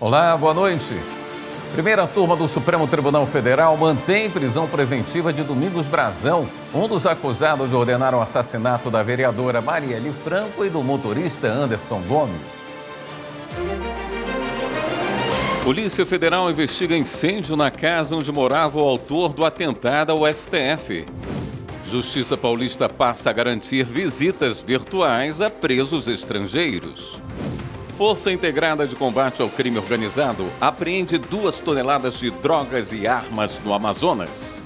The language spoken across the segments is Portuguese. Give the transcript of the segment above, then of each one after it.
Olá, boa noite. Primeira turma do Supremo Tribunal Federal mantém prisão preventiva de Domingos Brazão, um dos acusados de ordenar o assassinato da vereadora Marielle Franco e do motorista Anderson Gomes. Polícia Federal investiga incêndio na casa onde morava o autor do atentado ao STF. Justiça Paulista passa a garantir visitas virtuais a presos estrangeiros. Força Integrada de Combate ao Crime Organizado apreende 2 toneladas de drogas e armas no Amazonas.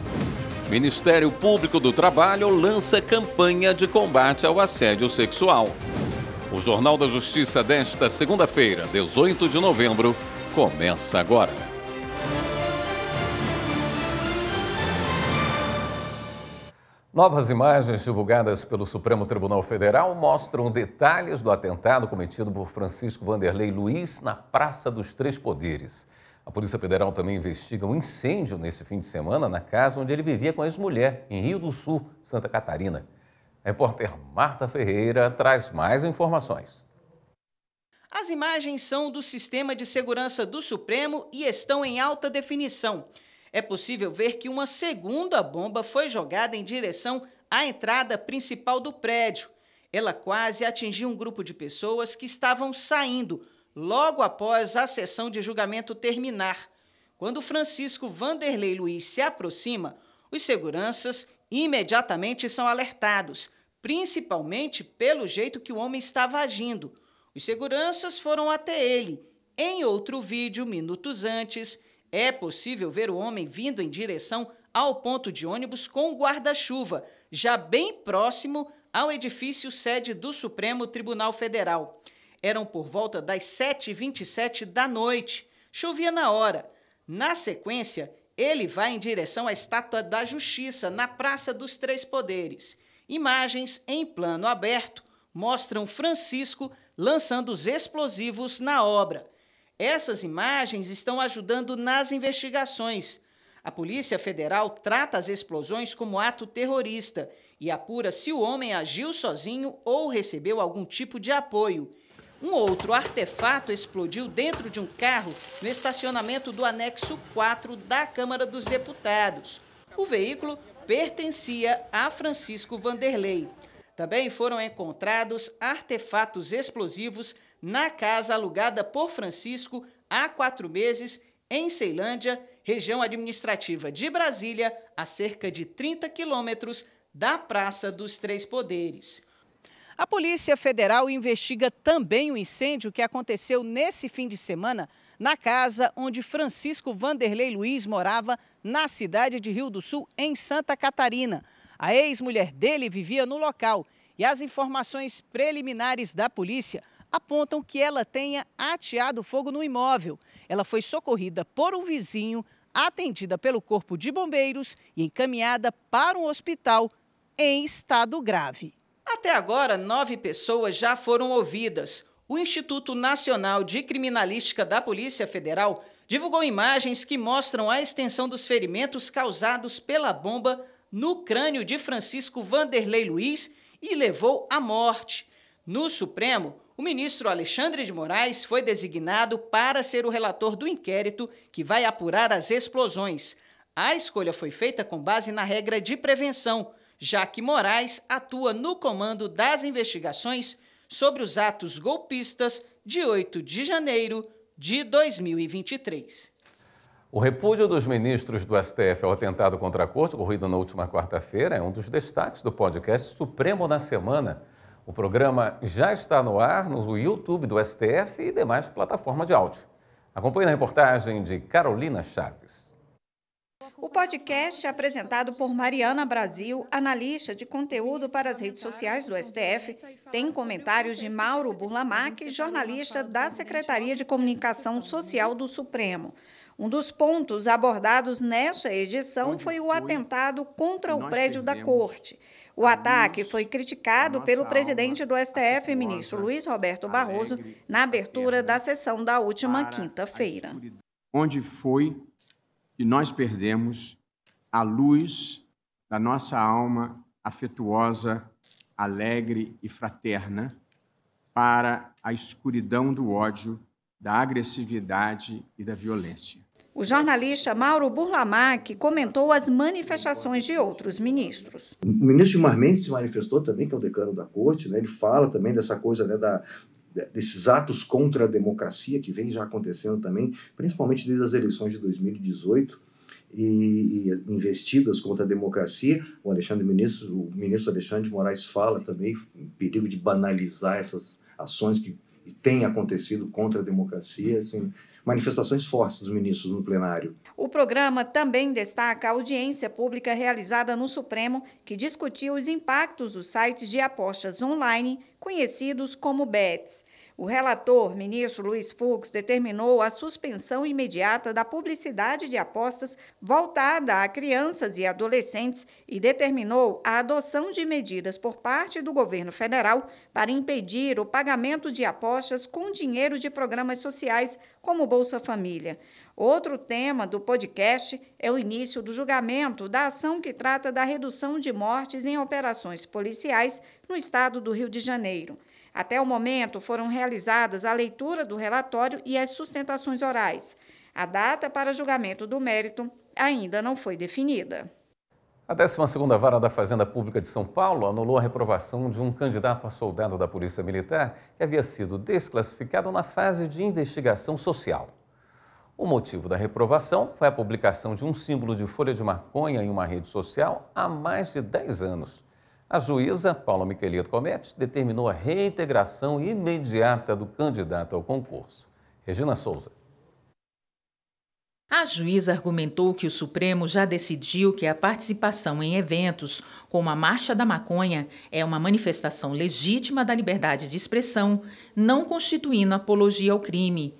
Ministério Público do Trabalho lança campanha de combate ao assédio sexual. O Jornal da Justiça desta segunda-feira, 18 de novembro, começa agora. Novas imagens divulgadas pelo Supremo Tribunal Federal mostram detalhes do atentado cometido por Francisco Vanderlei Luiz na Praça dos Três Poderes. A Polícia Federal também investiga um incêndio nesse fim de semana na casa onde ele vivia com a ex-mulher, em Rio do Sul, Santa Catarina. A repórter Marta Ferreira traz mais informações. As imagens são do Sistema de Segurança do Supremo e estão em alta definição. É possível ver que uma segunda bomba foi jogada em direção à entrada principal do prédio. Ela quase atingiu um grupo de pessoas que estavam saindo logo após a sessão de julgamento terminar. Quando Francisco Vanderlei Luiz se aproxima, os seguranças imediatamente são alertados, principalmente pelo jeito que o homem estava agindo. Os seguranças foram até ele. Em outro vídeo, minutos antes, é possível ver o homem vindo em direção ao ponto de ônibus com o guarda-chuva, já bem próximo ao edifício sede do Supremo Tribunal Federal. Eram por volta das 7h27 da noite. Chovia na hora. Na sequência, ele vai em direção à Estátua da Justiça, na Praça dos Três Poderes. Imagens em plano aberto mostram Francisco lançando os explosivos na obra. Essas imagens estão ajudando nas investigações. A Polícia Federal trata as explosões como ato terrorista e apura se o homem agiu sozinho ou recebeu algum tipo de apoio. Um outro artefato explodiu dentro de um carro no estacionamento do anexo 4 da Câmara dos Deputados. O veículo pertencia a Francisco Vanderlei. Também foram encontrados artefatos explosivos na casa alugada por Francisco há 4 meses em Ceilândia, região administrativa de Brasília, a cerca de 30 quilômetros da Praça dos Três Poderes. A Polícia Federal investiga também o incêndio que aconteceu nesse fim de semana na casa onde Francisco Vanderlei Luiz morava na cidade de Rio do Sul, em Santa Catarina. A ex-mulher dele vivia no local e as informações preliminares da polícia apontam que ela tenha ateado fogo no imóvel. Ela foi socorrida por um vizinho, atendida pelo Corpo de Bombeiros e encaminhada para um hospital em estado grave. Até agora, 9 pessoas já foram ouvidas. O Instituto Nacional de Criminalística da Polícia Federal divulgou imagens que mostram a extensão dos ferimentos causados pela bomba no crânio de Francisco Vanderlei Luiz e levou à morte. No Supremo, o ministro Alexandre de Moraes foi designado para ser o relator do inquérito que vai apurar as explosões. A escolha foi feita com base na regra de prevenção, já que Moraes atua no comando das investigações sobre os atos golpistas de 8 de janeiro de 2023. O repúdio dos ministros do STF ao atentado contra a Corte, ocorrido na última quarta-feira, é um dos destaques do podcast Supremo na Semana. O programa já está no ar no YouTube do STF e demais plataformas de áudio. Acompanhe a reportagem de Carolina Chaves. O podcast é apresentado por Mariana Brasil, analista de conteúdo para as redes sociais do STF, tem comentários de Mauro Burlamac, jornalista da Secretaria de Comunicação Social do Supremo. Um dos pontos abordados nesta edição foi o atentado contra o prédio da Corte. O ataque foi criticado pelo presidente do STF, ministro Luiz Roberto Barroso, na abertura da sessão da última quinta-feira. Onde foi que nós perdemos a luz da nossa alma afetuosa, alegre e fraterna para a escuridão do ódio da agressividade e da violência. O jornalista Mauro Burlamac comentou as manifestações de outros ministros. O ministro Gilmar Mendes se manifestou também, que é o decano da corte, né? Ele fala também dessa coisa, né, desses atos contra a democracia que vem já acontecendo também, principalmente desde as eleições de 2018 e investidas contra a democracia. O ministro Alexandre de Moraes fala também em perigo de banalizar essas ações que têm acontecido contra a democracia, assim, manifestações fortes dos ministros no plenário. O programa também destaca a audiência pública realizada no Supremo, que discutiu os impactos dos sites de apostas online, conhecidos como bets. O relator, ministro Luiz Fux, determinou a suspensão imediata da publicidade de apostas voltada a crianças e adolescentes e determinou a adoção de medidas por parte do governo federal para impedir o pagamento de apostas com dinheiro de programas sociais como Bolsa Família. Outro tema do podcast é o início do julgamento da ação que trata da redução de mortes em operações policiais no estado do Rio de Janeiro. Até o momento, foram realizadas a leitura do relatório e as sustentações orais. A data para julgamento do mérito ainda não foi definida. A 12ª Vara da Fazenda Pública de São Paulo anulou a reprovação de um candidato a soldado da Polícia Militar que havia sido desclassificado na fase de investigação social. O motivo da reprovação foi a publicação de um símbolo de folha de maconha em uma rede social há mais de 10 anos. A juíza, Paula Miquelito Comete, determinou a reintegração imediata do candidato ao concurso. Regina Souza. A juíza argumentou que o Supremo já decidiu que a participação em eventos como a Marcha da Maconha é uma manifestação legítima da liberdade de expressão, não constituindo apologia ao crime.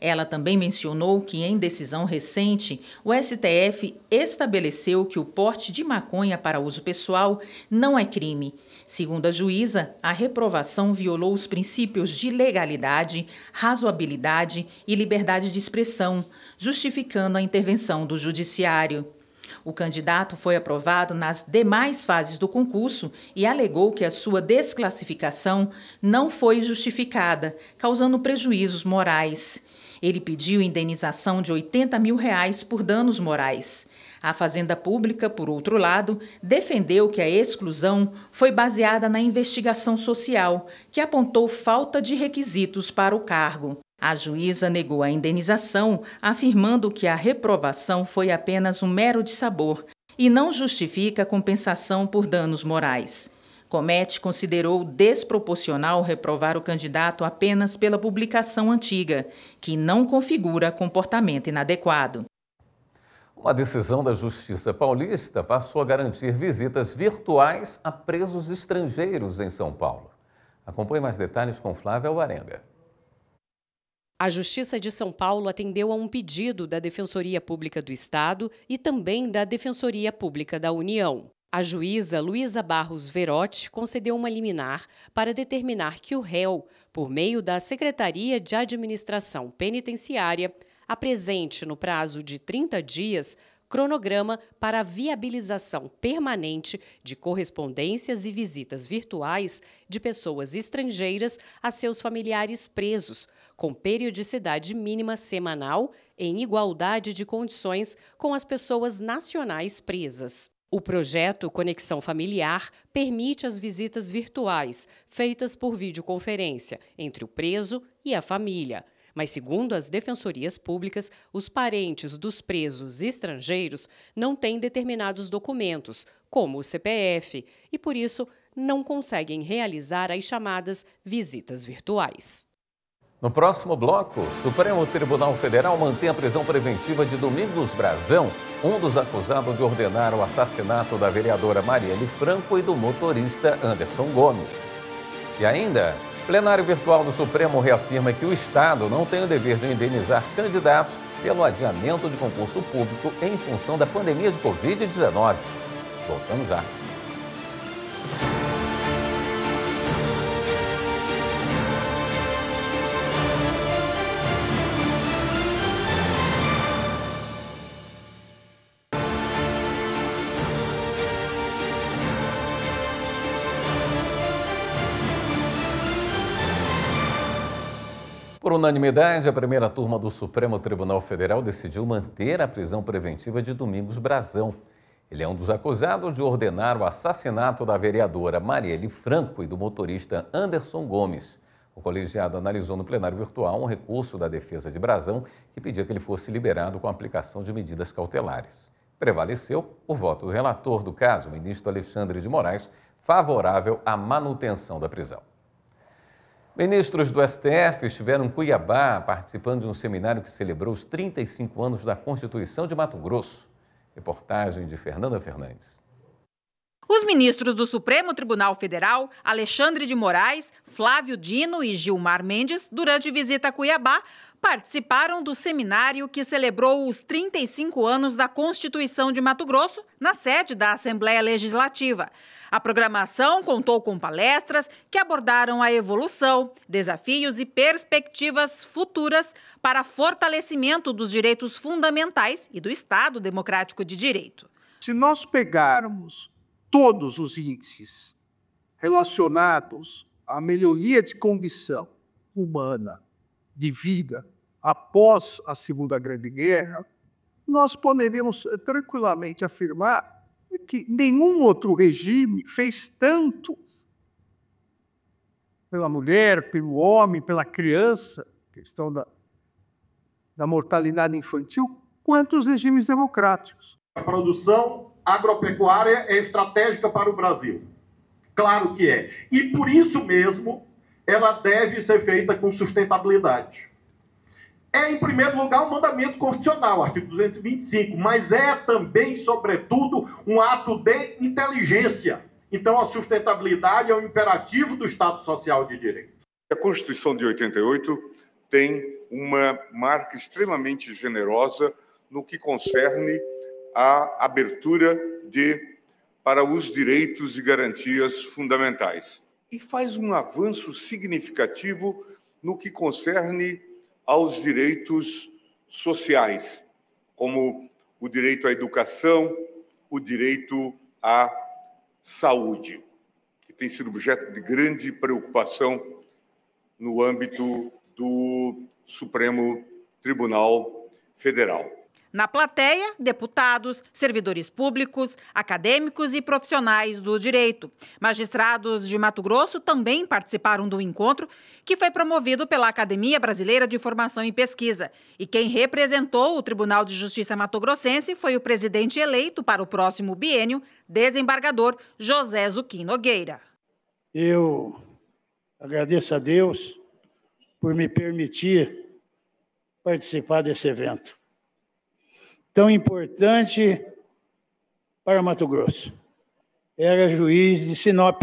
Ela também mencionou que, em decisão recente, o STF estabeleceu que o porte de maconha para uso pessoal não é crime. Segundo a juíza, a reprovação violou os princípios de legalidade, razoabilidade e liberdade de expressão, justificando a intervenção do judiciário. O candidato foi aprovado nas demais fases do concurso e alegou que a sua desclassificação não foi justificada, causando prejuízos morais. Ele pediu indenização de R$80 mil por danos morais. A Fazenda Pública, por outro lado, defendeu que a exclusão foi baseada na investigação social, que apontou falta de requisitos para o cargo. A juíza negou a indenização, afirmando que a reprovação foi apenas um mero dissabor e não justifica a compensação por danos morais. Comete considerou desproporcional reprovar o candidato apenas pela publicação antiga, que não configura comportamento inadequado. Uma decisão da Justiça Paulista passou a garantir visitas virtuais a presos estrangeiros em São Paulo. Acompanhe mais detalhes com Flávia Alvarenga. A Justiça de São Paulo atendeu a um pedido da Defensoria Pública do Estado e também da Defensoria Pública da União. A juíza Luísa Barros Verotti concedeu uma liminar para determinar que o réu, por meio da Secretaria de Administração Penitenciária, apresente no prazo de 30 dias cronograma para a viabilização permanente de correspondências e visitas virtuais de pessoas estrangeiras a seus familiares presos, com periodicidade mínima semanal, em igualdade de condições com as pessoas nacionais presas. O projeto Conexão Familiar permite as visitas virtuais, feitas por videoconferência, entre o preso e a família. Mas, segundo as defensorias públicas, os parentes dos presos estrangeiros não têm determinados documentos, como o CPF, e, por isso, não conseguem realizar as chamadas visitas virtuais. No próximo bloco, o Supremo Tribunal Federal mantém a prisão preventiva de Domingos Brazão, um dos acusados de ordenar o assassinato da vereadora Marielle Franco e do motorista Anderson Gomes. E ainda, o plenário virtual do Supremo reafirma que o Estado não tem o dever de indenizar candidatos pelo adiamento de concurso público em função da pandemia de Covid-19. Voltamos já. Por unanimidade, a primeira turma do Supremo Tribunal Federal decidiu manter a prisão preventiva de Domingos Brazão. Ele é um dos acusados de ordenar o assassinato da vereadora Marielle Franco e do motorista Anderson Gomes. O colegiado analisou no plenário virtual um recurso da defesa de Brazão que pedia que ele fosse liberado com a aplicação de medidas cautelares. Prevaleceu o voto do relator do caso, o ministro Alexandre de Moraes, favorável à manutenção da prisão. Ministros do STF estiveram em Cuiabá participando de um seminário que celebrou os 35 anos da Constituição de Mato Grosso. Reportagem de Fernanda Fernandes. Os ministros do Supremo Tribunal Federal, Alexandre de Moraes, Flávio Dino e Gilmar Mendes, durante visita a Cuiabá, participaram do seminário que celebrou os 35 anos da Constituição de Mato Grosso, na sede da Assembleia Legislativa. A programação contou com palestras que abordaram a evolução, desafios e perspectivas futuras para fortalecimento dos direitos fundamentais e do Estado Democrático de Direito. Se nós pegarmos todos os índices relacionados à melhoria de condição humana, de vida, após a Segunda Grande Guerra, nós poderíamos tranquilamente afirmar que nenhum outro regime fez tanto pela mulher, pelo homem, pela criança, questão da mortalidade infantil, quanto os regimes democráticos. A produção agropecuária é estratégica para o Brasil. Claro que é. E por isso mesmo, ela deve ser feita com sustentabilidade. É, em primeiro lugar, um mandamento constitucional, artigo 225, mas é também, sobretudo, um ato de inteligência. Então, a sustentabilidade é um imperativo do Estado Social de Direito. A Constituição de 88 tem uma marca extremamente generosa no que concerne a abertura para os direitos e garantias fundamentais. E faz um avanço significativo no que concerne aos direitos sociais, como o direito à educação, o direito à saúde, que tem sido objeto de grande preocupação no âmbito do Supremo Tribunal Federal. Na plateia, deputados, servidores públicos, acadêmicos e profissionais do direito. Magistrados de Mato Grosso também participaram do encontro, que foi promovido pela Academia Brasileira de Formação e Pesquisa. E quem representou o Tribunal de Justiça mato-grossense foi o presidente eleito para o próximo biênio, desembargador José Zuquim Nogueira. Eu agradeço a Deus por me permitir participar desse evento tão importante para Mato Grosso. Era juiz de Sinop.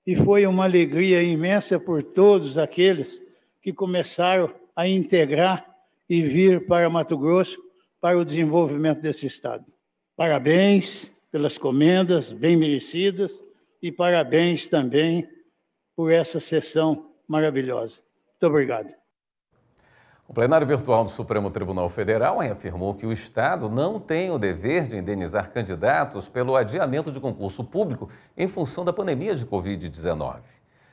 E foi uma alegria imensa por todos aqueles que começaram a integrar e vir para Mato Grosso para o desenvolvimento desse estado. Parabéns pelas comendas bem merecidas e parabéns também por essa sessão maravilhosa. Muito obrigado. O plenário virtual do Supremo Tribunal Federal reafirmou que o Estado não tem o dever de indenizar candidatos pelo adiamento de concurso público em função da pandemia de Covid-19.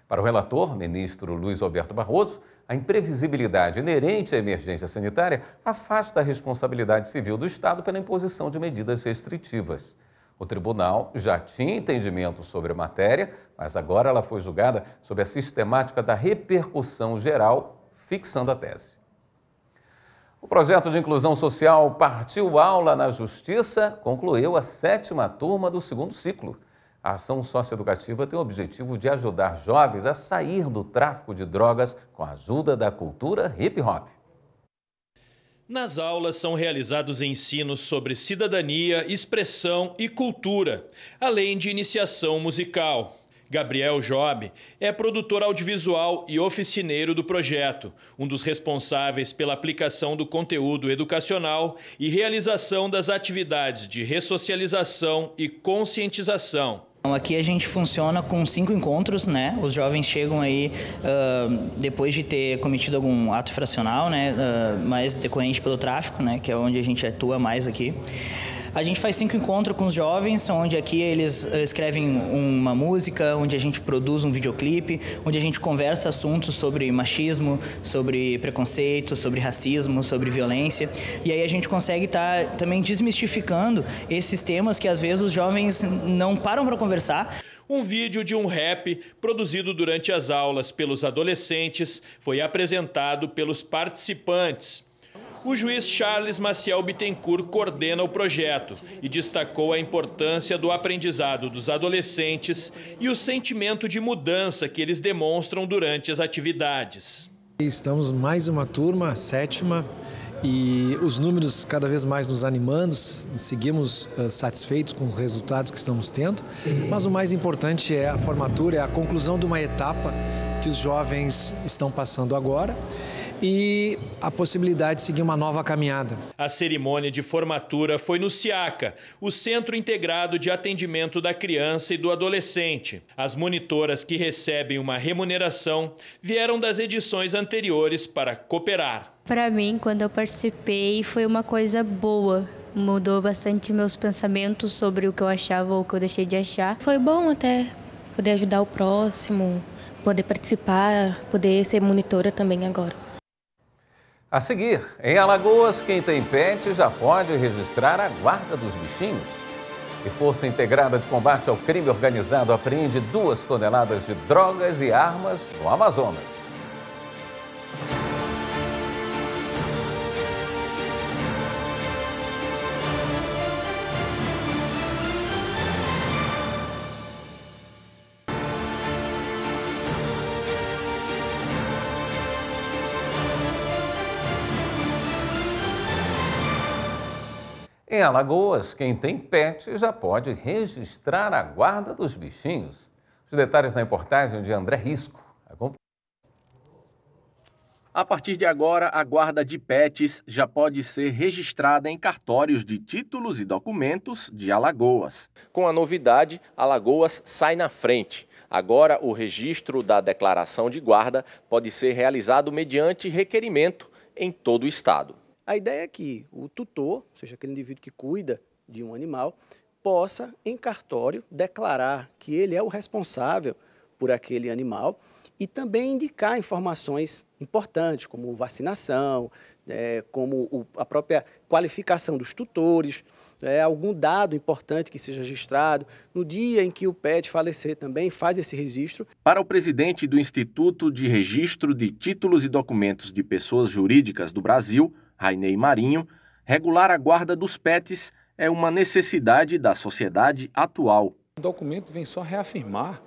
Para o relator, ministro Luiz Roberto Barroso, a imprevisibilidade inerente à emergência sanitária afasta a responsabilidade civil do Estado pela imposição de medidas restritivas. O tribunal já tinha entendimento sobre a matéria, mas agora ela foi julgada sob a sistemática da repercussão geral, fixando a tese. O projeto de inclusão social Partiu Aula na Justiça concluiu a 7ª turma do 2º ciclo. A ação socioeducativa tem o objetivo de ajudar jovens a sair do tráfico de drogas com a ajuda da cultura hip-hop. Nas aulas são realizados ensinos sobre cidadania, expressão e cultura, além de iniciação musical. Gabriel Job é produtor audiovisual e oficineiro do projeto, um dos responsáveis pela aplicação do conteúdo educacional e realização das atividades de ressocialização e conscientização. Aqui a gente funciona com 5 encontros, né? Os jovens chegam aí depois de ter cometido algum ato infracional, né? Mais decorrente pelo tráfico, né? Que é onde a gente atua mais aqui. A gente faz 5 encontros com os jovens, onde aqui eles escrevem uma música, onde a gente produz um videoclipe, onde a gente conversa assuntos sobre machismo, sobre preconceito, sobre racismo, sobre violência. E aí a gente consegue estar também desmistificando esses temas que às vezes os jovens não param para conversar. Um vídeo de um rap produzido durante as aulas pelos adolescentes foi apresentado pelos participantes. O juiz Charles Maciel Bittencourt coordena o projeto e destacou a importância do aprendizado dos adolescentes e o sentimento de mudança que eles demonstram durante as atividades. Estamos mais uma turma, a 7ª, e os números cada vez mais nos animando, seguimos satisfeitos com os resultados que estamos tendo, mas o mais importante é a formatura, é a conclusão de uma etapa que os jovens estão passando agora e a possibilidade de seguir uma nova caminhada. A cerimônia de formatura foi no CIACA, o Centro Integrado de Atendimento da Criança e do Adolescente. As monitoras que recebem uma remuneração vieram das edições anteriores para cooperar. Para mim, quando eu participei, foi uma coisa boa. Mudou bastante meus pensamentos sobre o que eu achava ou o que eu deixei de achar. Foi bom até poder ajudar o próximo, poder participar, poder ser monitora também agora. A seguir, em Alagoas, quem tem pet já pode registrar a guarda dos bichinhos. E Força Integrada de Combate ao Crime Organizado apreende 2 toneladas de drogas e armas no Amazonas. Em Alagoas, quem tem pet já pode registrar a guarda dos bichinhos. Os detalhes na reportagem de André Risco. A partir de agora, a guarda de pets já pode ser registrada em cartórios de títulos e documentos de Alagoas. Com a novidade, Alagoas sai na frente. Agora, o registro da declaração de guarda pode ser realizado mediante requerimento em todo o estado. A ideia é que o tutor, ou seja, aquele indivíduo que cuida de um animal, possa, em cartório, declarar que ele é o responsável por aquele animal e também indicar informações importantes, como vacinação, como a própria qualificação dos tutores, algum dado importante que seja registrado. No dia em que o pet falecer também faz esse registro. Para o presidente do Instituto de Registro de Títulos e Documentos de Pessoas Jurídicas do Brasil, Rainei Marinho, regular a guarda dos pets é uma necessidade da sociedade atual. O documento vem só reafirmar,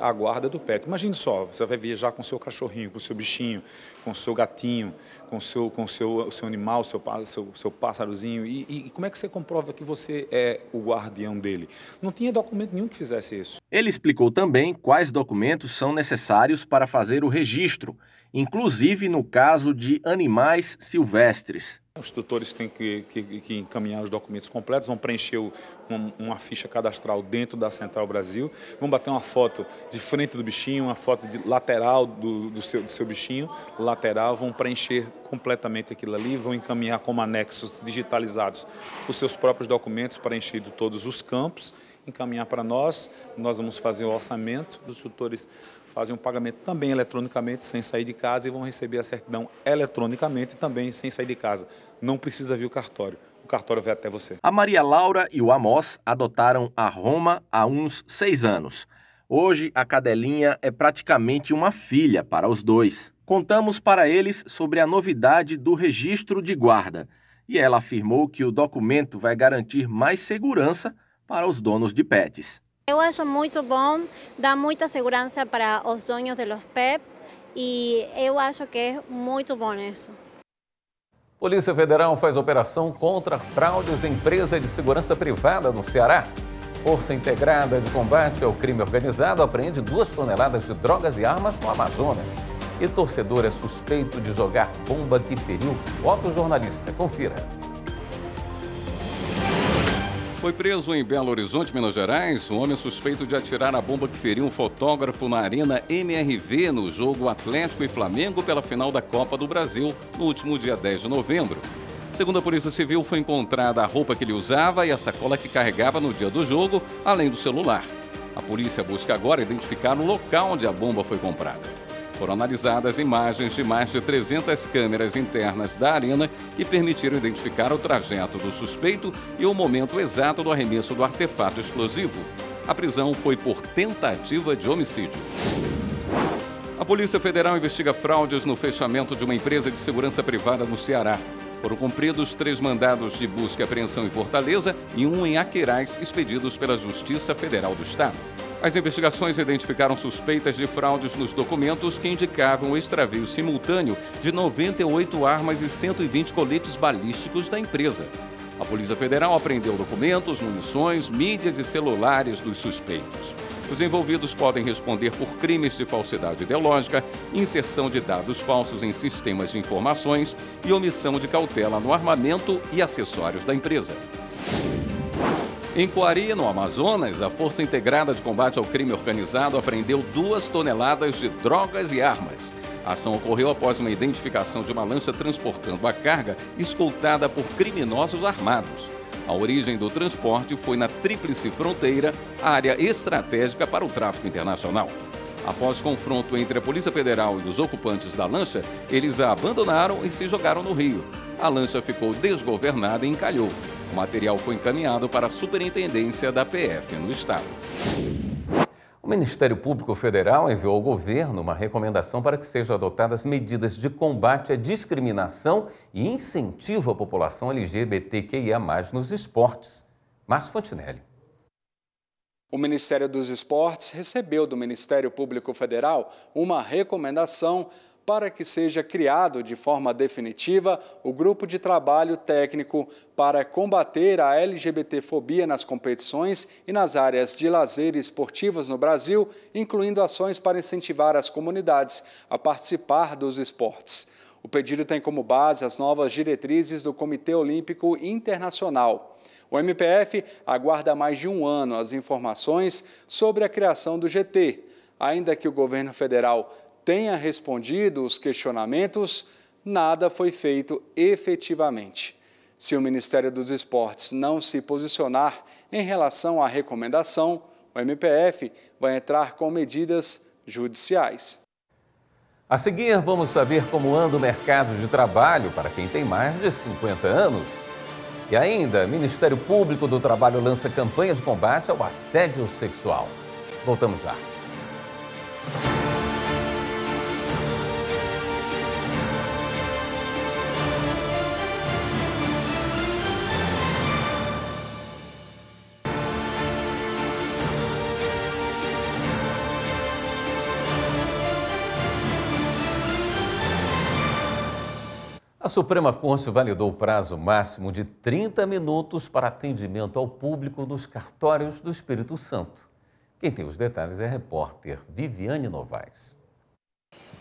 a guarda do pet. Imagine só, você vai viajar com o seu cachorrinho, com o seu bichinho, com o seu gatinho, com o seu animal, seu pássarozinho, e como é que você comprova que você é o guardião dele? Não tinha documento nenhum que fizesse isso. Ele explicou também quais documentos são necessários para fazer o registro, inclusive no caso de animais silvestres. Os tutores têm que encaminhar os documentos completos, vão preencher uma ficha cadastral dentro da Central Brasil, vão bater uma foto de frente do bichinho, uma foto de lateral do seu bichinho, lateral, vão preencher completamente aquilo ali, vão encaminhar como anexos digitalizados os seus próprios documentos, preenchido todos os campos, encaminhar para nós vamos fazer o orçamento, os tutores fazem um pagamento também eletronicamente, sem sair de casa, e vão receber a certidão eletronicamente também, sem sair de casa. Não precisa vir o cartório vai até você. A Maria Laura e o Amós adotaram a Roma há uns 6 anos. Hoje, a cadelinha é praticamente uma filha para os dois. Contamos para eles sobre a novidade do registro de guarda, e ela afirmou que o documento vai garantir mais segurança para os donos de pets. Eu acho muito bom, dá muita segurança para os donos dos pets e eu acho que é muito bom isso. Polícia Federal faz operação contra fraudes em empresa de segurança privada no Ceará. Força Integrada de Combate ao Crime Organizado apreende 2 toneladas de drogas e armas no Amazonas. E torcedor é suspeito de jogar bomba que feriu fotojornalista. Confira. Foi preso em Belo Horizonte, Minas Gerais, um homem suspeito de atirar a bomba que feriu um fotógrafo na Arena MRV no jogo Atlético e Flamengo pela final da Copa do Brasil, no último dia 10 de novembro. Segundo a Polícia Civil, foi encontrada a roupa que ele usava e a sacola que carregava no dia do jogo, além do celular. A polícia busca agora identificar o local onde a bomba foi comprada. Foram analisadas imagens de mais de 300 câmeras internas da arena que permitiram identificar o trajeto do suspeito e o momento exato do arremesso do artefato explosivo. A prisão foi por tentativa de homicídio. A Polícia Federal investiga fraudes no fechamento de uma empresa de segurança privada no Ceará. Foram cumpridos 3 mandados de busca e apreensão em Fortaleza e 1 em Aquiraz, expedidos pela Justiça Federal do Estado. As investigações identificaram suspeitas de fraudes nos documentos que indicavam o extravio simultâneo de 98 armas e 120 coletes balísticos da empresa. A Polícia Federal apreendeu documentos, munições, mídias e celulares dos suspeitos. Os envolvidos podem responder por crimes de falsidade ideológica, inserção de dados falsos em sistemas de informações e omissão de cautela no armamento e acessórios da empresa. Em Coari, no Amazonas, a Força Integrada de Combate ao Crime Organizado apreendeu 2 toneladas de drogas e armas. A ação ocorreu após uma identificação de uma lancha transportando a carga escoltada por criminosos armados. A origem do transporte foi na Tríplice Fronteira, área estratégica para o tráfico internacional. Após confronto entre a Polícia Federal e os ocupantes da lancha, eles a abandonaram e se jogaram no rio. A lancha ficou desgovernada e encalhou. O material foi encaminhado para a Superintendência da PF no estado. O Ministério Público Federal enviou ao governo uma recomendação para que sejam adotadas medidas de combate à discriminação e incentivo à população LGBTQIA+, nos esportes. Márcio Fontinelli. O Ministério dos Esportes recebeu do Ministério Público Federal uma recomendação para que seja criado de forma definitiva o grupo de trabalho técnico para combater a LGBTfobia nas competições e nas áreas de lazer e esportivas no Brasil, incluindo ações para incentivar as comunidades a participar dos esportes. O pedido tem como base as novas diretrizes do Comitê Olímpico Internacional. O MPF aguarda há mais de 1 ano as informações sobre a criação do GT, ainda que o governo federal tenha respondido os questionamentos, nada foi feito efetivamente. Se o Ministério dos Esportes não se posicionar em relação à recomendação, o MPF vai entrar com medidas judiciais. A seguir, vamos saber como anda o mercado de trabalho para quem tem mais de 50 anos. E ainda, o Ministério Público do Trabalho lança campanha de combate ao assédio sexual. Voltamos já. A Suprema Corte validou o prazo máximo de 30 minutos para atendimento ao público nos cartórios do Espírito Santo. Quem tem os detalhes é a repórter Viviane Novaes.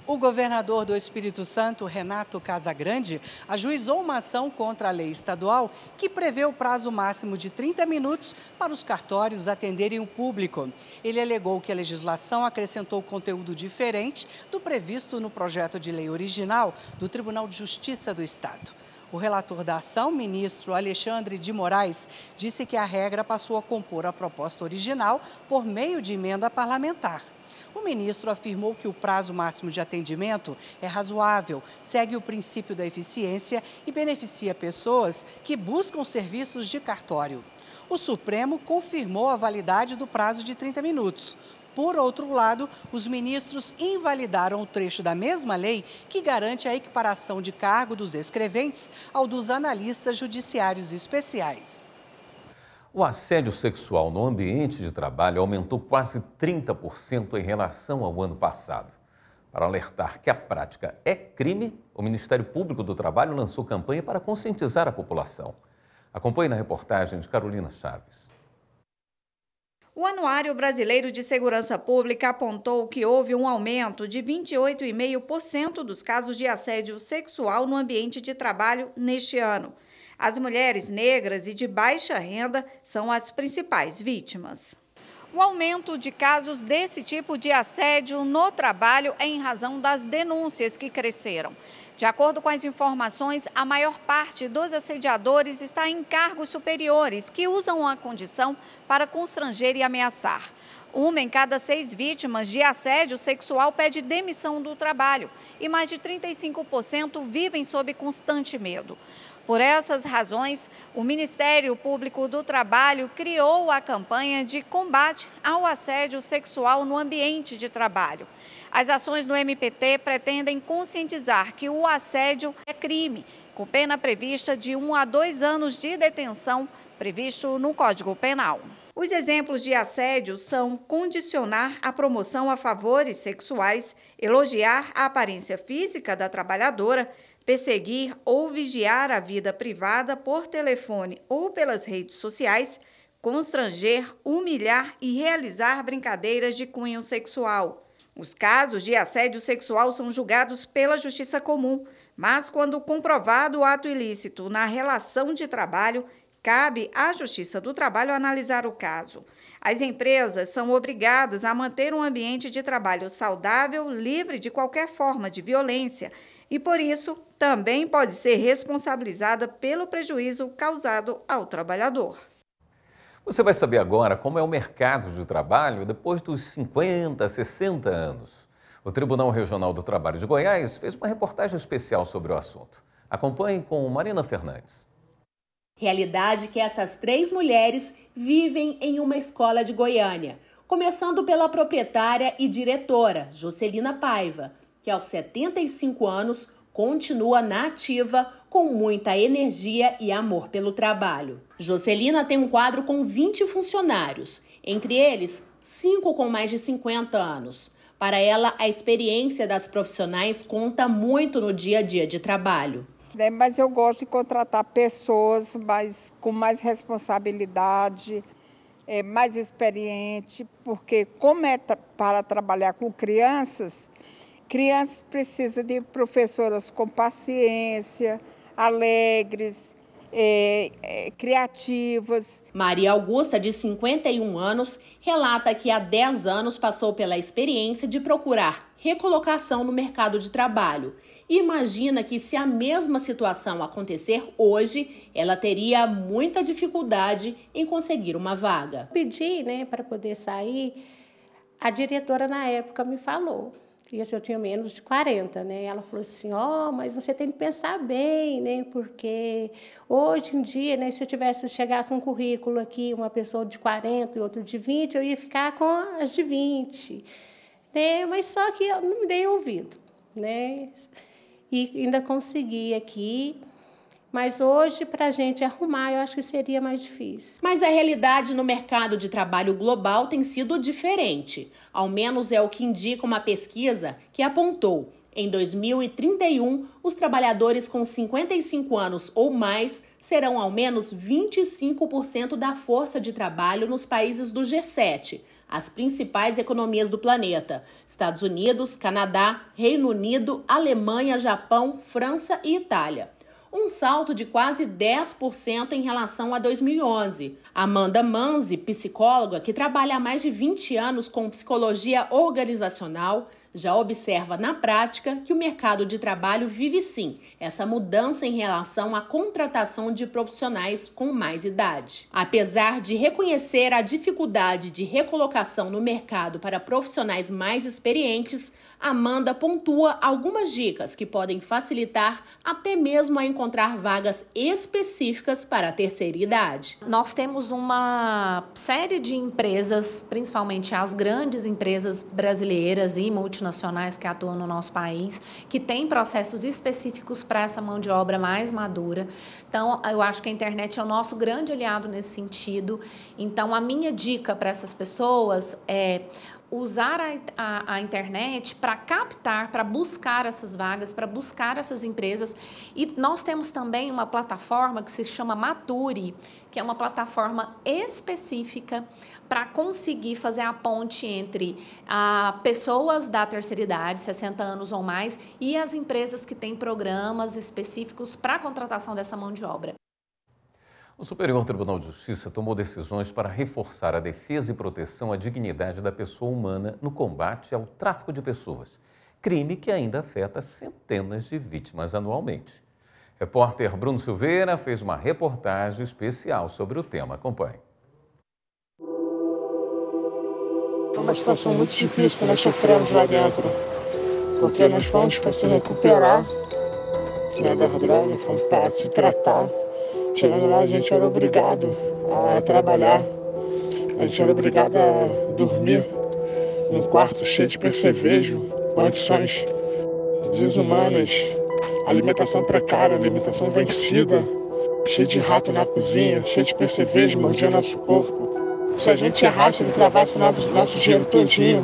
O governador do Espírito Santo, Renato Casagrande, ajuizou uma ação contra a lei estadual que prevê o prazo máximo de 30 minutos para os cartórios atenderem o público. Ele alegou que a legislação acrescentou conteúdo diferente do previsto no projeto de lei original do Tribunal de Justiça do Estado. O relator da ação, ministro Alexandre de Moraes, disse que a regra passou a compor a proposta original por meio de emenda parlamentar. O ministro afirmou que o prazo máximo de atendimento é razoável, segue o princípio da eficiência e beneficia pessoas que buscam serviços de cartório. O Supremo confirmou a validade do prazo de 30 minutos. Por outro lado, os ministros invalidaram o trecho da mesma lei que garante a equiparação de cargo dos escreventes ao dos analistas judiciários especiais. O assédio sexual no ambiente de trabalho aumentou quase 30% em relação ao ano passado. Para alertar que a prática é crime, o Ministério Público do Trabalho lançou campanha para conscientizar a população. Acompanhe na reportagem de Carolina Chaves. O Anuário Brasileiro de Segurança Pública apontou que houve um aumento de 28,5% dos casos de assédio sexual no ambiente de trabalho neste ano. As mulheres negras e de baixa renda são as principais vítimas. O aumento de casos desse tipo de assédio no trabalho é em razão das denúncias que cresceram. De acordo com as informações, a maior parte dos assediadores está em cargos superiores que usam a condição para constranger e ameaçar. 1 em cada 6 vítimas de assédio sexual pede demissão do trabalho e mais de 35% vivem sob constante medo. Por essas razões, o Ministério Público do Trabalho criou a campanha de combate ao assédio sexual no ambiente de trabalho. As ações do MPT pretendem conscientizar que o assédio é crime, com pena prevista de 1 a 2 anos de detenção, previsto no Código Penal. Os exemplos de assédio são condicionar a promoção a favores sexuais, elogiar a aparência física da trabalhadora, perseguir ou vigiar a vida privada por telefone ou pelas redes sociais, constranger, humilhar e realizar brincadeiras de cunho sexual. Os casos de assédio sexual são julgados pela Justiça Comum, mas quando comprovado o ato ilícito na relação de trabalho, cabe à Justiça do Trabalho analisar o caso. As empresas são obrigadas a manter um ambiente de trabalho saudável, livre de qualquer forma de violência e, por isso, também pode ser responsabilizada pelo prejuízo causado ao trabalhador. Você vai saber agora como é o mercado de trabalho depois dos 50, 60 anos. O Tribunal Regional do Trabalho de Goiás fez uma reportagem especial sobre o assunto. Acompanhe com Marina Fernandes. Realidade que essas 3 mulheres vivem em uma escola de Goiânia. Começando pela proprietária e diretora, Jocelina Paiva, que aos 75 anos continua na ativa com muita energia e amor pelo trabalho. Jocelina tem um quadro com 20 funcionários, entre eles 5 com mais de 50 anos. Para ela, a experiência das profissionais conta muito no dia a dia de trabalho. Mas eu gosto de contratar pessoas com mais responsabilidade, mais experiente, porque como é para trabalhar com crianças precisam de professoras com paciência, alegres, criativas. Maria Augusta, de 51 anos, relata que há 10 anos passou pela experiência de procurar recolocação no mercado de trabalho. Imagina que se a mesma situação acontecer hoje, ela teria muita dificuldade em conseguir uma vaga. Pedi, para poder sair, a diretora na época me falou. E eu tinha menos de 40, Ela falou assim, mas você tem que pensar bem, Porque hoje em dia, se eu chegasse um currículo aqui, uma pessoa de 40 e outro de 20, eu ia ficar com as de 20, Mas só que eu não me dei ouvido, E ainda consegui aqui. Mas hoje, para a gente arrumar, eu acho que seria mais difícil. Mas a realidade no mercado de trabalho global tem sido diferente. Ao menos é o que indica uma pesquisa que apontou. Em 2031, os trabalhadores com 55 anos ou mais serão ao menos 25% da força de trabalho nos países do G7, as principais economias do planeta: Estados Unidos, Canadá, Reino Unido, Alemanha, Japão, França e Itália. Um salto de quase 10% em relação a 2011. Amanda Manzi, psicóloga que trabalha há mais de 20 anos com psicologia organizacional, já observa na prática que o mercado de trabalho vive sim essa mudança em relação à contratação de profissionais com mais idade. Apesar de reconhecer a dificuldade de recolocação no mercado para profissionais mais experientes, Amanda pontua algumas dicas que podem facilitar até mesmo a encontrar vagas específicas para a terceira idade. Nós temos uma série de empresas, principalmente as grandes empresas brasileiras e multinacionais que atuam no nosso país, que têm processos específicos para essa mão de obra mais madura. Então, eu acho que a internet é o nosso grande aliado nesse sentido. Então, a minha dica para essas pessoas é usar a internet para captar, para buscar essas vagas, para buscar essas empresas. E nós temos também uma plataforma que se chama Mature, que é uma plataforma específica para conseguir fazer a ponte entre pessoas da terceira idade, 60 anos ou mais, e as empresas que têm programas específicos para a contratação dessa mão de obra. O Superior Tribunal de Justiça tomou decisões para reforçar a defesa e proteção à dignidade da pessoa humana no combate ao tráfico de pessoas. crime que ainda afeta centenas de vítimas anualmente. Repórter Bruno Silveira fez uma reportagem especial sobre o tema. Acompanhe. É uma situação muito difícil que nós sofremos lá dentro, porque nós fomos para se recuperar, da droga, fomos para se tratar. Chegando lá, a gente era obrigado a trabalhar, a gente era obrigado a dormir num quarto cheio de percevejo, condições desumanas, alimentação precária, alimentação vencida, cheio de rato na cozinha, cheio de percevejo, mordia nosso corpo. Se a gente errasse, ele travasse nosso dinheiro todinho.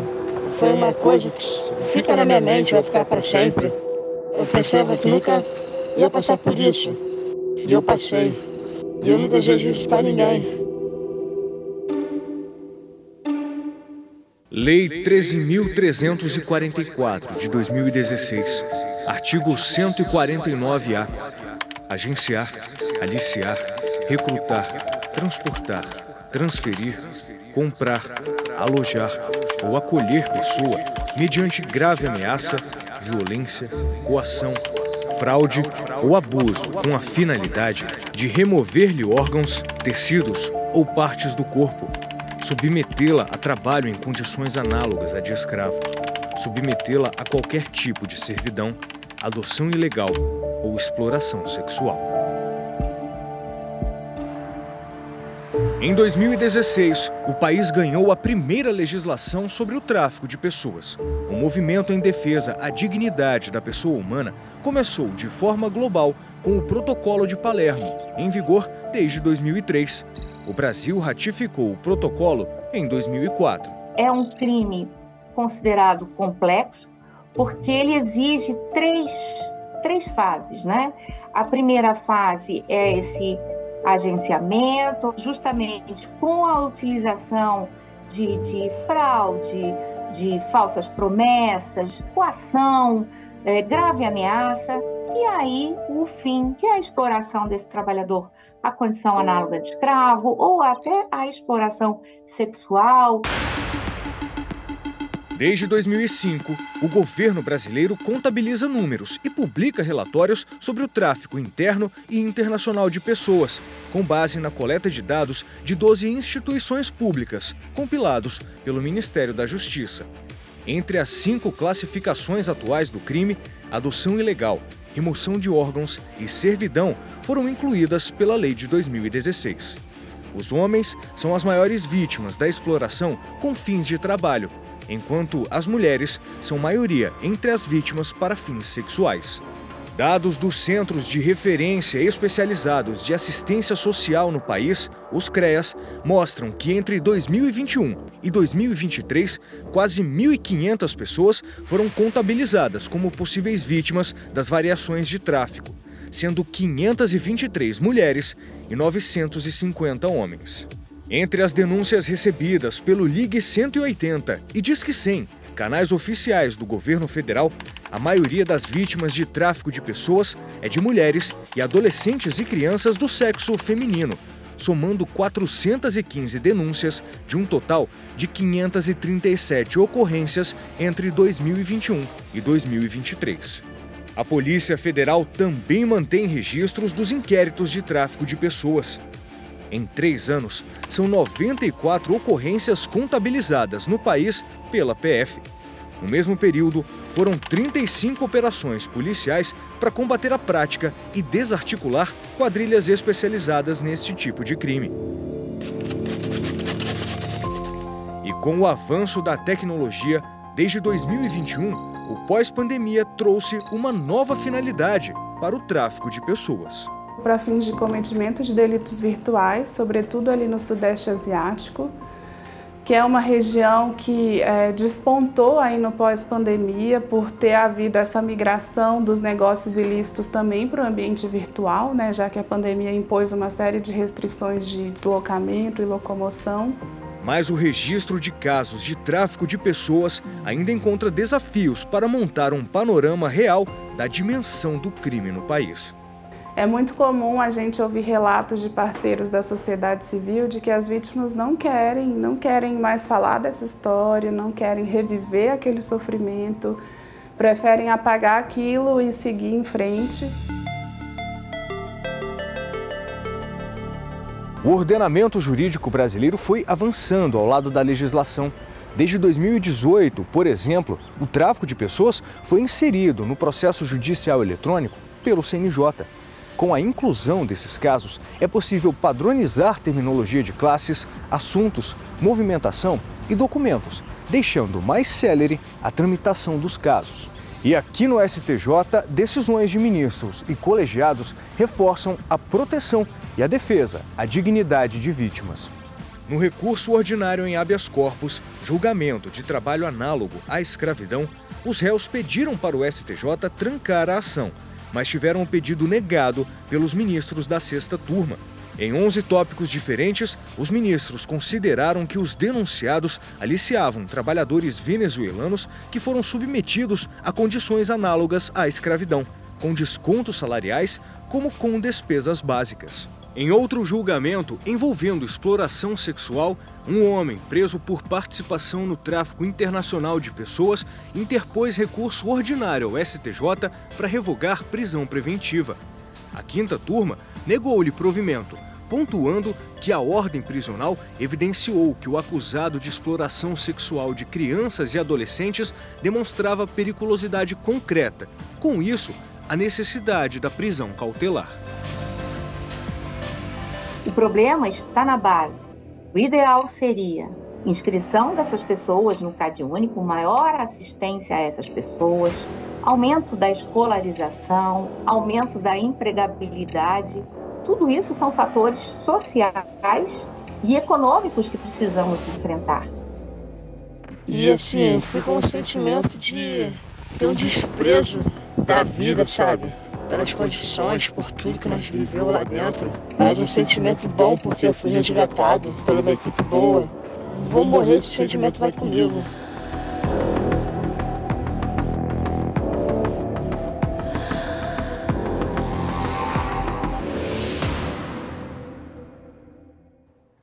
Foi uma coisa que fica na minha mente, vai ficar para sempre. Eu pensava que nunca ia passar por isso. E eu passei. E eu não desejo isso para ninguém. Lei 13.344, de 2016. Artigo 149-A. Agenciar, aliciar, recrutar, transportar, transferir, comprar, alojar ou acolher pessoa mediante grave ameaça, violência, coação, fraude ou abuso com a finalidade de remover-lhe órgãos, tecidos ou partes do corpo, submetê-la a trabalho em condições análogas à de escravo, submetê-la a qualquer tipo de servidão, adoção ilegal ou exploração sexual. Em 2016, o país ganhou a primeira legislação sobre o tráfico de pessoas. O movimento em defesa à dignidade da pessoa humana começou de forma global com o Protocolo de Palermo, em vigor desde 2003. O Brasil ratificou o protocolo em 2004. É um crime considerado complexo porque ele exige três fases, né? A primeira fase é esse agenciamento, justamente com a utilização de fraude, de falsas promessas, coação, grave ameaça, e aí o fim, que é a exploração desse trabalhador, a condição análoga de escravo ou até a exploração sexual. Desde 2005, o governo brasileiro contabiliza números e publica relatórios sobre o tráfico interno e internacional de pessoas, com base na coleta de dados de 12 instituições públicas, compilados pelo Ministério da Justiça. Entre as 5 classificações atuais do crime, adoção ilegal, remoção de órgãos e servidão foram incluídas pela lei de 2016. Os homens são as maiores vítimas da exploração com fins de trabalho, enquanto as mulheres são maioria entre as vítimas para fins sexuais. Dados dos Centros de Referência Especializados de Assistência Social no país, os CREAS, mostram que entre 2021 e 2023, quase 1.500 pessoas foram contabilizadas como possíveis vítimas das variações de tráfico, sendo 523 mulheres e 950 homens. Entre as denúncias recebidas pelo Ligue 180 e Disque 100, canais oficiais do governo federal, a maioria das vítimas de tráfico de pessoas é de mulheres e adolescentes e crianças do sexo feminino, somando 415 denúncias de um total de 537 ocorrências entre 2021 e 2023. A Polícia Federal também mantém registros dos inquéritos de tráfico de pessoas. Em 3 anos, são 94 ocorrências contabilizadas no país pela PF. No mesmo período, foram 35 operações policiais para combater a prática e desarticular quadrilhas especializadas neste tipo de crime. E com o avanço da tecnologia, desde 2021, o pós-pandemia trouxe uma nova finalidade para o tráfico de pessoas. Para fins de cometimento de delitos virtuais, sobretudo ali no Sudeste Asiático, que é uma região que despontou aí no pós-pandemia por ter havido essa migração dos negócios ilícitos também para o ambiente virtual, né, já que a pandemia impôs uma série de restrições de deslocamento e locomoção. Mas o registro de casos de tráfico de pessoas ainda encontra desafios para montar um panorama real da dimensão do crime no país. É muito comum a gente ouvir relatos de parceiros da sociedade civil de que as vítimas não querem mais falar dessa história, não querem reviver aquele sofrimento. preferem apagar aquilo e seguir em frente. O ordenamento jurídico brasileiro foi avançando ao lado da legislação. Desde 2018, por exemplo, o tráfico de pessoas foi inserido no processo judicial eletrônico pelo CNJ. Com a inclusão desses casos, é possível padronizar terminologia de classes, assuntos, movimentação e documentos, deixando mais célere a tramitação dos casos. E aqui no STJ, decisões de ministros e colegiados reforçam a proteção e a defesa, a dignidade de vítimas. No recurso ordinário em habeas corpus, julgamento de trabalho análogo à escravidão, os réus pediram para o STJ trancar a ação, mas tiveram o pedido negado pelos ministros da 6ª turma. Em 11 tópicos diferentes, os ministros consideraram que os denunciados aliciavam trabalhadores venezuelanos que foram submetidos a condições análogas à escravidão, com descontos salariais como com despesas básicas. Em outro julgamento envolvendo exploração sexual, um homem preso por participação no tráfico internacional de pessoas interpôs recurso ordinário ao STJ para revogar prisão preventiva. A 5ª turma negou-lhe provimento, pontuando que a ordem prisional evidenciou que o acusado de exploração sexual de crianças e adolescentes demonstrava periculosidade concreta. Com isso, a necessidade da prisão cautelar. O problema está na base. O ideal seria inscrição dessas pessoas no CadÚnico, maior assistência a essas pessoas, aumento da escolarização, aumento da empregabilidade. Tudo isso são fatores sociais e econômicos que precisamos enfrentar. E assim, fica um sentimento de ter um desprezo da vida, sabe? Pelas condições, por tudo que nós vivemos lá dentro. Mas um sentimento bom porque eu fui resgatado por uma equipe boa. Vou morrer, esse sentimento vai comigo.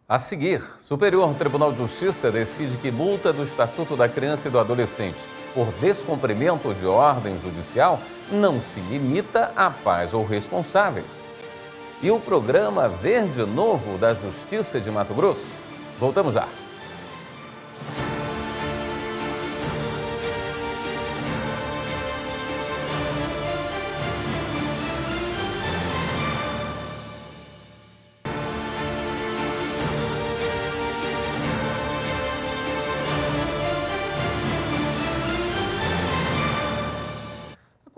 A seguir, Superior Tribunal de Justiça decide que multa do Estatuto da Criança e do Adolescente por descumprimento de ordem judicial não se limita a pais ou responsáveis. E o programa Verde Novo da Justiça de Mato Grosso? Voltamos já.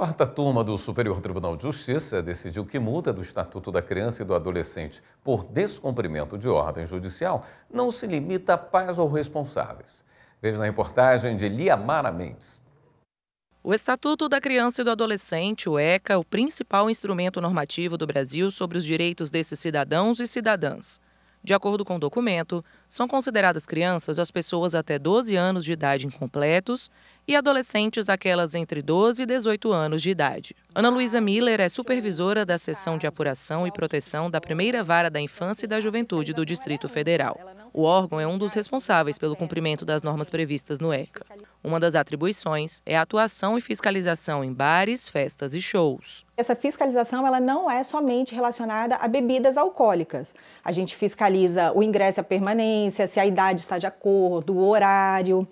A 4ª turma do Superior Tribunal de Justiça decidiu que multa do Estatuto da Criança e do Adolescente por descumprimento de ordem judicial não se limita a pais ou responsáveis. Veja na reportagem de Liamara Mendes. O Estatuto da Criança e do Adolescente, o ECA, é o principal instrumento normativo do Brasil sobre os direitos desses cidadãos e cidadãs. De acordo com o documento, são consideradas crianças as pessoas até 12 anos de idade incompletos e adolescentes aquelas entre 12 e 18 anos de idade. Ana Luísa Miller é supervisora da Seção de Apuração e Proteção da 1ª Vara da Infância e da Juventude do Distrito Federal. O órgão é um dos responsáveis pelo cumprimento das normas previstas no ECA. Uma das atribuições é a atuação e fiscalização em bares, festas e shows. Essa fiscalização ela não é somente relacionada a bebidas alcoólicas. A gente fiscaliza o ingresso e a permanência, se a idade está de acordo, o horário,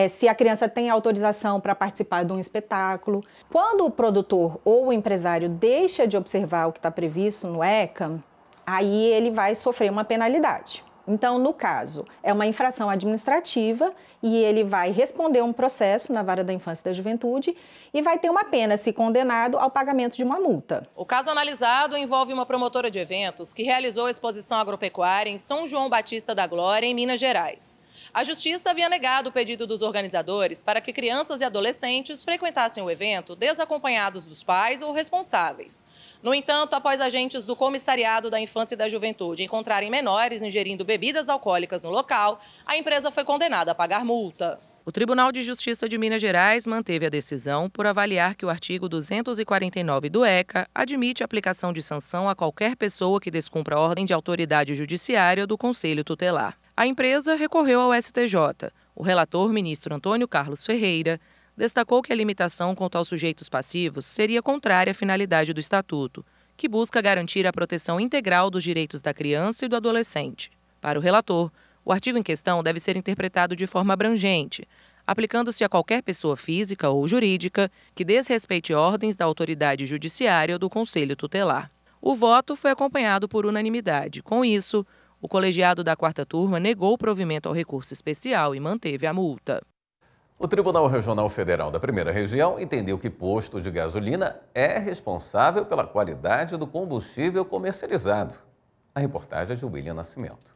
se a criança tem autorização para participar de um espetáculo. Quando o produtor ou o empresário deixa de observar o que está previsto no ECA, aí ele vai sofrer uma penalidade. Então, no caso, é uma infração administrativa e ele vai responder um processo na Vara da Infância e da Juventude e vai ter uma pena se condenado ao pagamento de uma multa. O caso analisado envolve uma promotora de eventos que realizou a exposição agropecuária em São João Batista da Glória, em Minas Gerais. A Justiça havia negado o pedido dos organizadores para que crianças e adolescentes frequentassem o evento desacompanhados dos pais ou responsáveis. No entanto, após agentes do Comissariado da Infância e da Juventude encontrarem menores ingerindo bebidas alcoólicas no local, a empresa foi condenada a pagar multa. O Tribunal de Justiça de Minas Gerais manteve a decisão por avaliar que o artigo 249 do ECA admite a aplicação de sanção a qualquer pessoa que descumpra a ordem de autoridade judiciária do Conselho Tutelar. A empresa recorreu ao STJ. O relator, ministro Antônio Carlos Ferreira, destacou que a limitação quanto aos sujeitos passivos seria contrária à finalidade do Estatuto, que busca garantir a proteção integral dos direitos da criança e do adolescente. Para o relator, o artigo em questão deve ser interpretado de forma abrangente, aplicando-se a qualquer pessoa física ou jurídica que desrespeite ordens da autoridade judiciária ou do Conselho Tutelar. O voto foi acompanhado por unanimidade. Com isso, o colegiado da 4ª turma negou o provimento ao recurso especial e manteve a multa. O Tribunal Regional Federal da 1ª Região entendeu que posto de gasolina é responsável pela qualidade do combustível comercializado. A reportagem é de William Nascimento.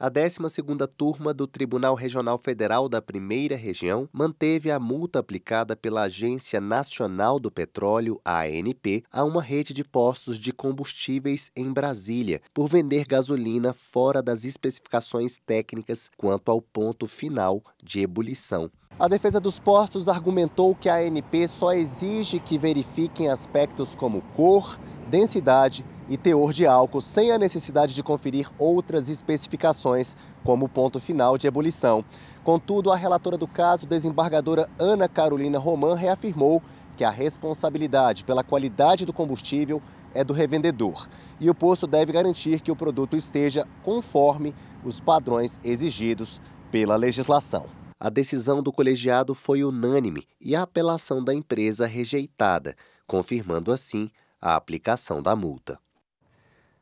A 12ª turma do Tribunal Regional Federal da 1ª Região manteve a multa aplicada pela Agência Nacional do Petróleo, ANP, a uma rede de postos de combustíveis em Brasília, por vender gasolina fora das especificações técnicas quanto ao ponto final de ebulição. A defesa dos postos argumentou que a ANP só exige que verifiquem aspectos como cor, densidade e teor de álcool, sem a necessidade de conferir outras especificações, como o ponto final de ebulição. Contudo, a relatora do caso, desembargadora Ana Carolina Roman, reafirmou que a responsabilidade pela qualidade do combustível é do revendedor e o posto deve garantir que o produto esteja conforme os padrões exigidos pela legislação. A decisão do colegiado foi unânime e a apelação da empresa rejeitada, confirmando assim a aplicação da multa.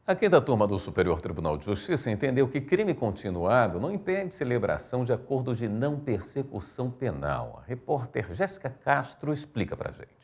A 5ª turma do Superior Tribunal de Justiça entendeu que crime continuado não impede celebração de acordo de não persecução penal. A repórter Jéssica Castro explica para a gente.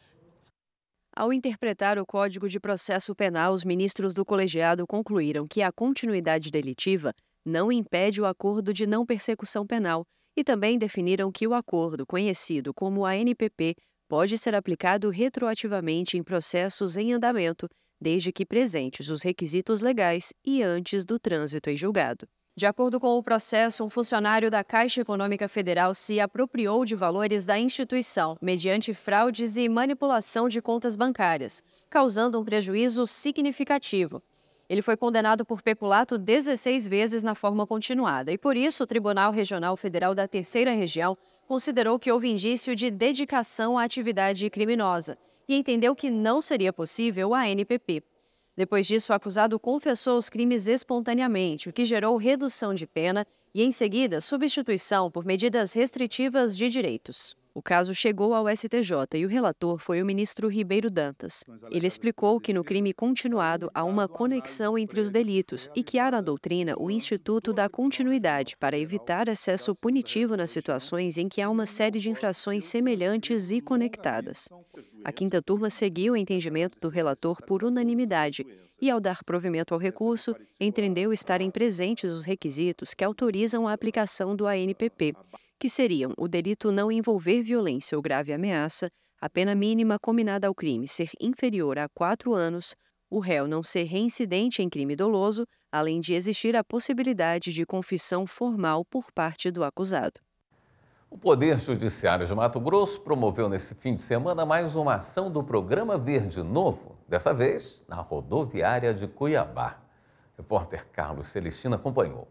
Ao interpretar o Código de Processo Penal, os ministros do colegiado concluíram que a continuidade delitiva não impede o acordo de não persecução penal e também definiram que o acordo, conhecido como ANPP, pode ser aplicado retroativamente em processos em andamento, desde que presentes os requisitos legais e antes do trânsito em julgado. De acordo com o processo, um funcionário da Caixa Econômica Federal se apropriou de valores da instituição, mediante fraudes e manipulação de contas bancárias, causando um prejuízo significativo. Ele foi condenado por peculato 16 vezes na forma continuada e, por isso, o Tribunal Regional Federal da 3ª Região considerou que houve indício de dedicação à atividade criminosa e entendeu que não seria possível a ANPP. Depois disso, o acusado confessou os crimes espontaneamente, o que gerou redução de pena e, em seguida, substituição por medidas restritivas de direitos. O caso chegou ao STJ e o relator foi o ministro Ribeiro Dantas. Ele explicou que no crime continuado há uma conexão entre os delitos e que há na doutrina o Instituto da Continuidade para evitar excesso punitivo nas situações em que há uma série de infrações semelhantes e conectadas. A 5ª turma seguiu o entendimento do relator por unanimidade e, ao dar provimento ao recurso, entendeu estarem presentes os requisitos que autorizam a aplicação do ANPP, que seriam o delito não envolver violência ou grave ameaça, a pena mínima combinada ao crime ser inferior a 4 anos, o réu não ser reincidente em crime doloso, além de existir a possibilidade de confissão formal por parte do acusado. O Poder Judiciário de Mato Grosso promoveu nesse fim de semana mais uma ação do Programa Verde Novo, dessa vez na rodoviária de Cuiabá. O repórter Carlos Celestino acompanhou.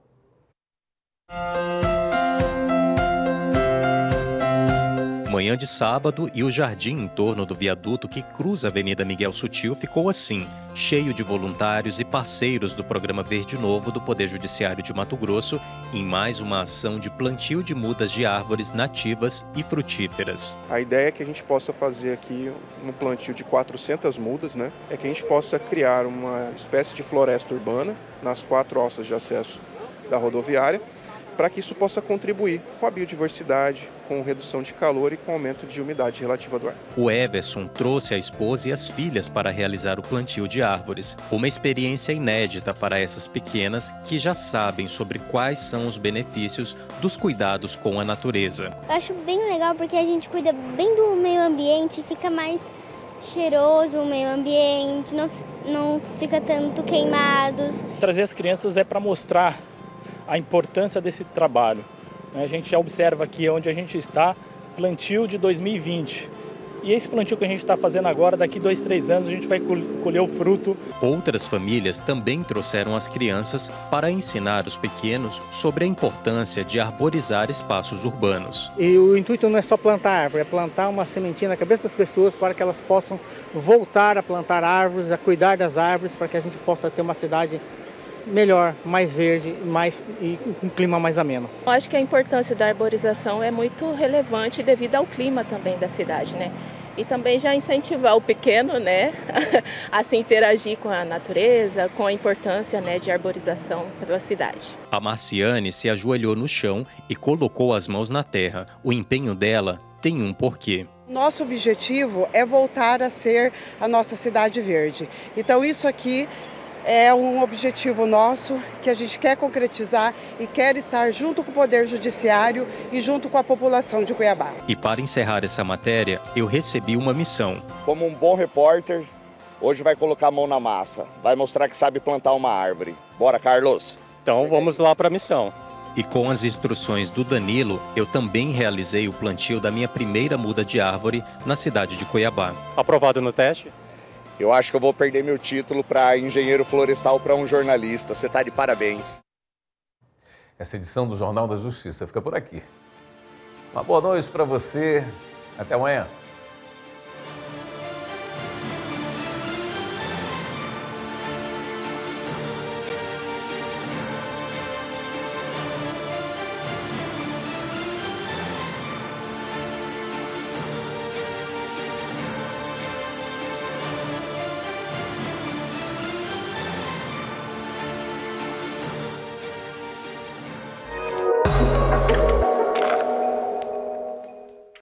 Manhã de sábado e o jardim em torno do viaduto que cruza a Avenida Miguel Sutil ficou assim, cheio de voluntários e parceiros do Programa Verde Novo do Poder Judiciário de Mato Grosso em mais uma ação de plantio de mudas de árvores nativas e frutíferas. A ideia é que a gente possa fazer aqui um plantio de 400 mudas, é que a gente possa criar uma espécie de floresta urbana nas 4 alças de acesso da rodoviária, para que isso possa contribuir com a biodiversidade, com redução de calor e com aumento de umidade relativa do ar. O Everson trouxe a esposa e as filhas para realizar o plantio de árvores. Uma experiência inédita para essas pequenas que já sabem sobre quais são os benefícios dos cuidados com a natureza. Eu acho bem legal porque a gente cuida bem do meio ambiente, fica mais cheiroso o meio ambiente, não fica tanto queimados. Trazer as crianças é para mostrar a importância desse trabalho. A gente já observa aqui onde a gente está, plantio de 2020. E esse plantio que a gente está fazendo agora, daqui 2, 3 anos, a gente vai colher o fruto. Outras famílias também trouxeram as crianças para ensinar os pequenos sobre a importância de arborizar espaços urbanos. E o intuito não é só plantar árvore, é plantar uma sementinha na cabeça das pessoas para que elas possam voltar a plantar árvores, a cuidar das árvores, para que a gente possa ter uma cidade melhor, mais verde e com um clima mais ameno. Eu acho que a importância da arborização é muito relevante devido ao clima também da cidade, né? E também já incentivar o pequeno, né, a se interagir com a natureza, com a importância, né, de arborização para a cidade. A Marciane se ajoelhou no chão e colocou as mãos na terra. O empenho dela tem um porquê. Nosso objetivo é voltar a ser a nossa cidade verde. Então isso aqui é um objetivo nosso que a gente quer concretizar e quer estar junto com o Poder Judiciário e junto com a população de Cuiabá. E para encerrar essa matéria, eu recebi uma missão. Como um bom repórter, hoje vai colocar a mão na massa, vai mostrar que sabe plantar uma árvore. Bora, Carlos? Então vamos lá para a missão. E com as instruções do Danilo, eu também realizei o plantio da minha primeira muda de árvore na cidade de Cuiabá. Aprovado no teste? Eu acho que eu vou perder meu título para engenheiro florestal para um jornalista. Você está de parabéns. Essa edição do Jornal da Justiça fica por aqui. Uma boa noite para você. Até amanhã.